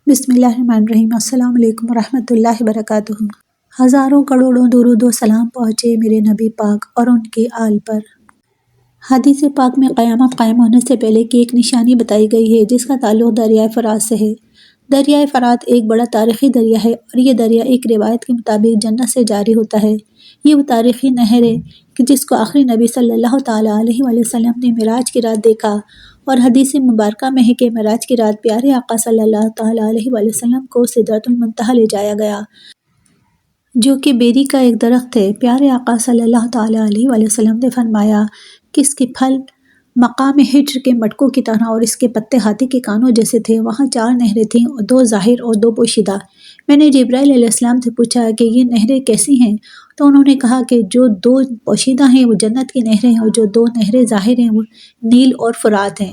بسم اللہ الرحمن الرحیم۔ السلام علیکم ورحمۃ اللہ وبرکاتہ۔ ہزاروں کروڑوں درود و سلام پہنچے میرے نبی پاک اور ان کے آل پر۔ حدیث پاک میں قیامت قائم ہونے سے پہلے کی ایک نشانی بتائی گئی ہے جس کا تعلق دریائے فرات سے ہے۔ دریائے فرات ایک بڑا تاریخی دریا ہے اور یہ دریا ایک روایت کے مطابق جنت سے جاری ہوتا ہے۔ یہ وہ تاریخی نہر ہے کہ جس کو آخری نبی صلی اللہ تعالیٰ علیہ وآلہ وسلم نے معراج کی رات دیکھا، اور حدیث مبارکہ میں ہے کہ معراج کی رات پیارے آقا صلی اللہ تعالیٰ علیہ وآلہ وسلم کو سدرۃ المنتہا لے جایا گیا، جو کہ بیری کا ایک درخت ہے۔ پیارے آقا صلی اللہ تعالیٰ علیہ وآلہ وسلم نے فرمایا کہ اس کے پھل مقام حجر کے مٹکوں کی طرح اور اس کے پتے ہاتھی کے کانوں جیسے تھے۔ وہاں 4 نہریں تھیں، 2 ظاہر اور 2 پوشیدہ۔ میں نے جبرائیل علیہ السلام سے پوچھا کہ یہ نہریں کیسی ہیں، تو انہوں نے کہا کہ جو 2 پوشیدہ ہیں وہ جنت کی نہریں ہیں، اور جو 2 نہریں ظاہر ہیں وہ نیل اور فرات ہیں۔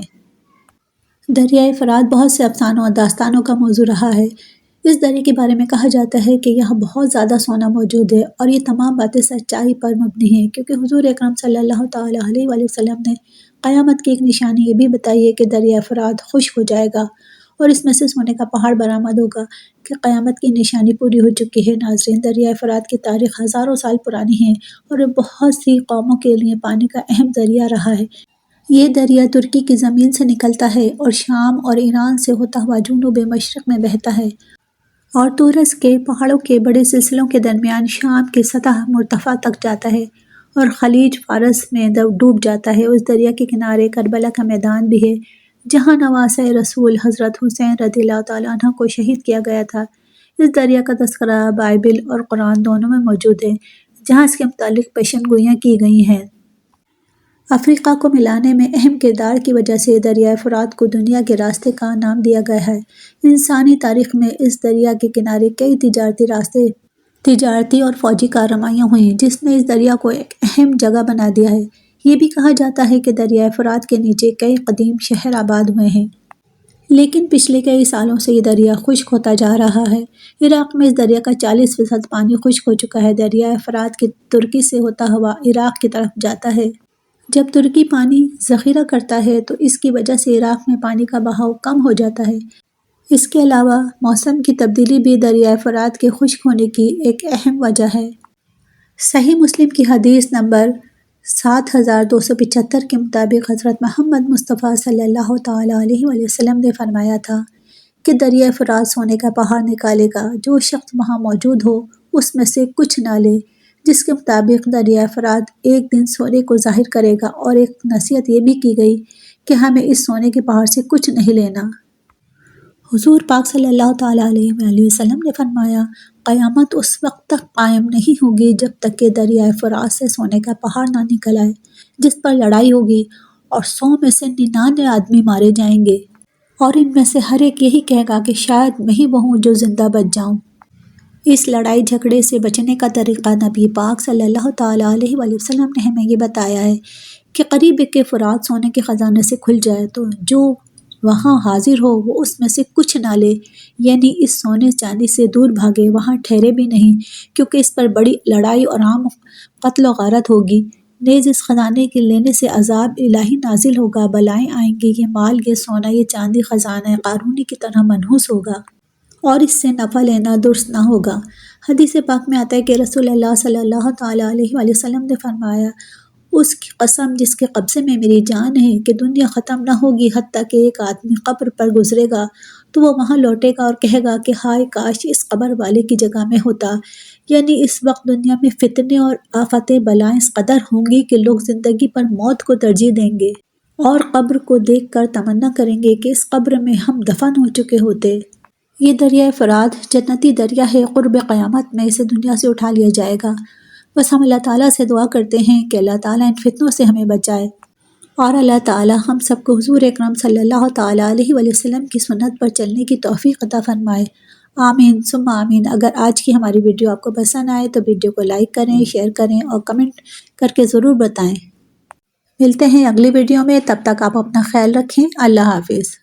دریائے فرات بہت سے افسانوں اور داستانوں کا موضوع رہا ہے۔ اس دریا کے بارے میں کہا جاتا ہے کہ یہاں بہت زیادہ سونا موجود ہے، اور یہ تمام باتیں سچائی پر مبنی ہیں، کیونکہ حضور اکرم صلی اللہ تعالیٰ علیہ وآلہ وسلم نے قیامت کی ایک نشانی یہ بھی بتائی ہے کہ دریائے فرات خشک ہو جائے گا اور اس میں سے سونے کا پہاڑ برآمد ہوگا، کہ قیامت کی نشانی پوری ہو چکی ہے۔ ناظرین، دریائے فرات کی تاریخ ہزاروں سال پرانی ہے اور یہ بہت سی قوموں کے لیے پانی کا اہم ذریعہ رہا ہے۔ یہ دریا ترکی کی زمین سے نکلتا ہے اور شام اور ایران سے ہوتا ہوا جنوب مشرق میں بہتا ہے، اور طورس کے پہاڑوں کے بڑے سلسلوں کے درمیان شام کی سطح مرتفع تک جاتا ہے اور خلیج فارس میں ڈوب جاتا ہے۔ اس دریا کے کنارے کربلا کا میدان بھی ہے، جہاں نواسۂ رسول حضرت حسین رضی اللہ تعالیٰ عنہ کو شہید کیا گیا تھا۔ اس دریا کا تذکرہ بائبل اور قرآن دونوں میں موجود ہے، جہاں اس کے متعلق پیشن گوئیاں کی گئی ہیں۔ افریقہ کو ملانے میں اہم کردار کی وجہ سے دریائے فرات کو دنیا کے راستے کا نام دیا گیا ہے۔ انسانی تاریخ میں اس دریا کے کنارے کئی تجارتی راستے، تجارتی اور فوجی کارروائیاں ہوئیں، جس نے اس دریا کو ایک اہم جگہ بنا دیا ہے۔ یہ بھی کہا جاتا ہے کہ دریائے فرات کے نیچے کئی قدیم شہر آباد ہوئے ہیں، لیکن پچھلے کئی سالوں سے یہ دریا خشک ہوتا جا رہا ہے۔ عراق میں اس دریا کا 40% پانی خشک ہو چکا ہے۔ دریائے فرات کی ترکی سے ہوتا ہوا عراق کی طرف جاتا ہے۔ جب ترکی پانی ذخیرہ کرتا ہے تو اس کی وجہ سے عراق میں پانی کا بہاؤ کم ہو جاتا ہے۔ اس کے علاوہ موسم کی تبدیلی بھی دریائے فرات کے خشک ہونے کی ایک اہم وجہ ہے۔ صحیح مسلم کی حدیث نمبر 7275 کے مطابق حضرت محمد مصطفیٰ صلی اللہ تعالیٰ علیہ وآلہ وسلم نے فرمایا تھا کہ دریائے فرات سونے کا پہاڑ نکالے گا، جو شخص وہاں موجود ہو اس میں سے کچھ نہ لے، جس کے مطابق دریائے فرات ایک دن سونے کو ظاہر کرے گا، اور ایک نصیحت یہ بھی کی گئی کہ ہمیں اس سونے کے پہاڑ سے کچھ نہیں لینا۔ حضور پاک صلی اللہ تعالیٰ علیہ وآلہ وسلم نے فرمایا، قیامت اس وقت تک قائم نہیں ہوگی جب تک کہ دریائے فرات سے سونے کا پہاڑ نہ نکل آئے، جس پر لڑائی ہوگی اور 100 میں سے 99 آدمی مارے جائیں گے، اور ان میں سے ہر ایک یہی کہے گا کہ شاید میں ہی وہ ہوں جو زندہ بچ جاؤں۔ اس لڑائی جھگڑے سے بچنے کا طریقہ نبی پاک صلی اللہ تعالیٰ علیہ وآلہ وسلم نے ہمیں یہ بتایا ہے کہ قریب کہ فرات سونے کے خزانے سے کھل جائے تو جو وہاں حاضر ہو وہ اس میں سے کچھ نہ لے، یعنی اس سونے چاندی سے دور بھاگے، وہاں ٹھہرے بھی نہیں، کیونکہ اس پر بڑی لڑائی اور عام قتل و غارت ہوگی۔ نیز اس خزانے کے لینے سے عذاب الہی نازل ہوگا، بلائیں آئیں گی، یہ مال، یہ سونا، یہ چاندی خزانہ قارونی کی طرح منحوس ہوگا، اور اس سے نفع لینا درست نہ ہوگا۔ حدیث پاک میں آتا ہے کہ رسول اللہ صلی اللہ تعالیٰ علیہ وآلہ وسلم نے فرمایا، اس کی قسم جس کے قبضے میں میری جان ہے کہ دنیا ختم نہ ہوگی حتیٰ کہ ایک آدمی قبر پر گزرے گا تو وہ وہاں لوٹے گا اور کہے گا کہ ہائے کاش اس قبر والے کی جگہ میں ہوتا، یعنی اس وقت دنیا میں فتنے اور آفتیں بلائیں اس قدر ہوں گی کہ لوگ زندگی پر موت کو ترجیح دیں گے اور قبر کو دیکھ کر تمنا کریں گے کہ اس قبر میں ہم دفن ہو چکے ہوتے۔ یہ دریائے فرات جنتی دریا ہے، قرب قیامت میں اسے دنیا سے اٹھا لیا جائے گا۔ بس ہم اللہ تعالیٰ سے دعا کرتے ہیں کہ اللہ تعالیٰ ان فتنوں سے ہمیں بچائے، اور اللہ تعالیٰ ہم سب کو حضور اکرم صلی اللہ تعالیٰ علیہ وآلہ وسلم کی سنت پر چلنے کی توفیق عطا فرمائے۔ آمین ثم آمین۔ اگر آج کی ہماری ویڈیو آپ کو پسند آئے تو ویڈیو کو لائک کریں، شیئر کریں اور کمنٹ کر کے ضرور بتائیں۔ ملتے ہیں اگلی ویڈیو میں، تب تک آپ اپنا خیال رکھیں۔ اللہ حافظ۔